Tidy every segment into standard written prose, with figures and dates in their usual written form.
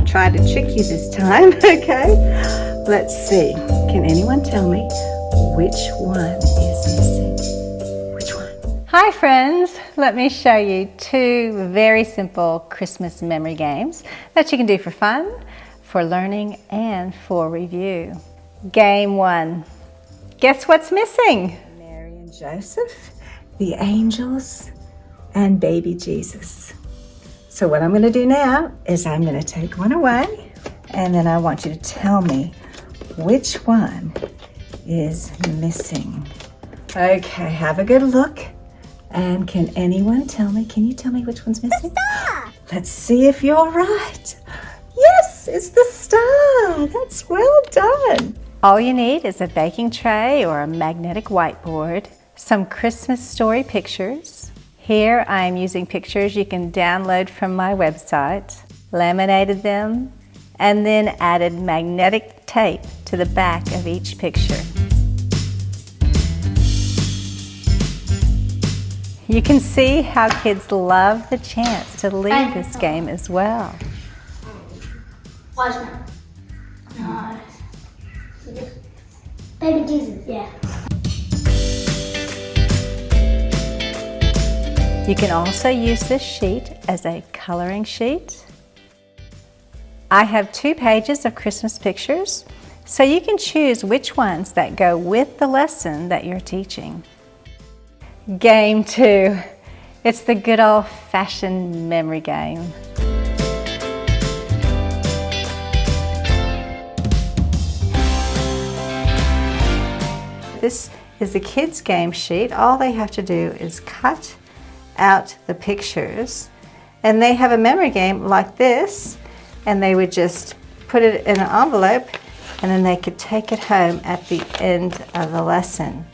won't try to trick you this time, okay? Let's see. Can anyone tell me which one is missing? Which one? Hi friends, let me show you two very simple Christmas memory games that you can do for fun, for learning, and for review. Game 1. Guess what's missing? Mary and Joseph, the angels, and baby Jesus. So what I'm going to do now is I'm going to take one away, and then I want you to tell me which one is missing. Okay, have a good look. And can anyone tell me, can you tell me which one's missing? The star! Let's see if you're right. Yes, it's the star. That's well done. All you need is a baking tray or a magnetic whiteboard, some Christmas story pictures. Here I'm using pictures you can download from my website, laminated them, and then added magnetic tape to the back of each picture. You can see how kids love the chance to lead this game as well. Watch now. No. Baby Jesus, yeah. You can also use this sheet as a coloring sheet. I have 2 pages of Christmas pictures, so you can choose which ones that go with the lesson that you're teaching. Game 2. It's the good old-fashioned memory game. This is the kids' game sheet. All they have to do is cut out the pictures, and they have a memory game like this, and they would just put it in an envelope, and then they could take it home at the end of the lesson.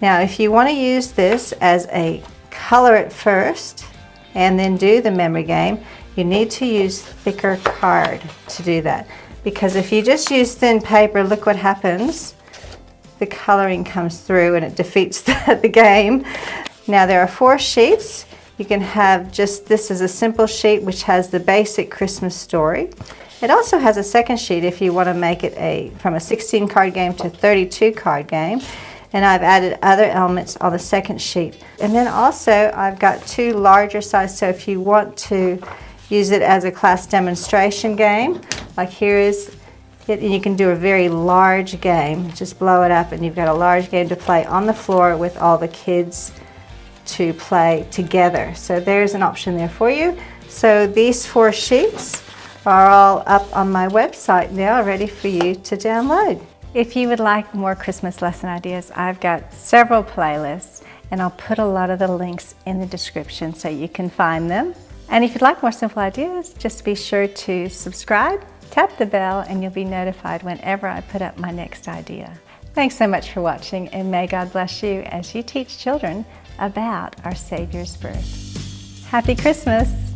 Now, if you want to use this as a color it first and then do the memory game, you need to use thicker card to do that. Because if you just use thin paper, look what happens. The coloring comes through and it defeats the game. Now there are 4 sheets. You can have just this as a simple sheet which has the basic Christmas story. It also has a second sheet if you want to make it from a 16 card game to 32 card game. And I've added other elements on the second sheet. And then also I've got 2 larger size, so if you want to use it as a class demonstration game, like here is it, and you can do a very large game. Just blow it up and you've got a large game to play on the floor with all the kids to play together. So there's an option there for you. So these 4 sheets are all up on my website now, ready for you to download. If you would like more Christmas lesson ideas, I've got several playlists, and I'll put a lot of the links in the description so you can find them. And if you'd like more simple ideas, just be sure to subscribe, tap the bell, and you'll be notified whenever I put up my next idea. Thanks so much for watching, and may God bless you as you teach children about our Savior's birth. Happy Christmas!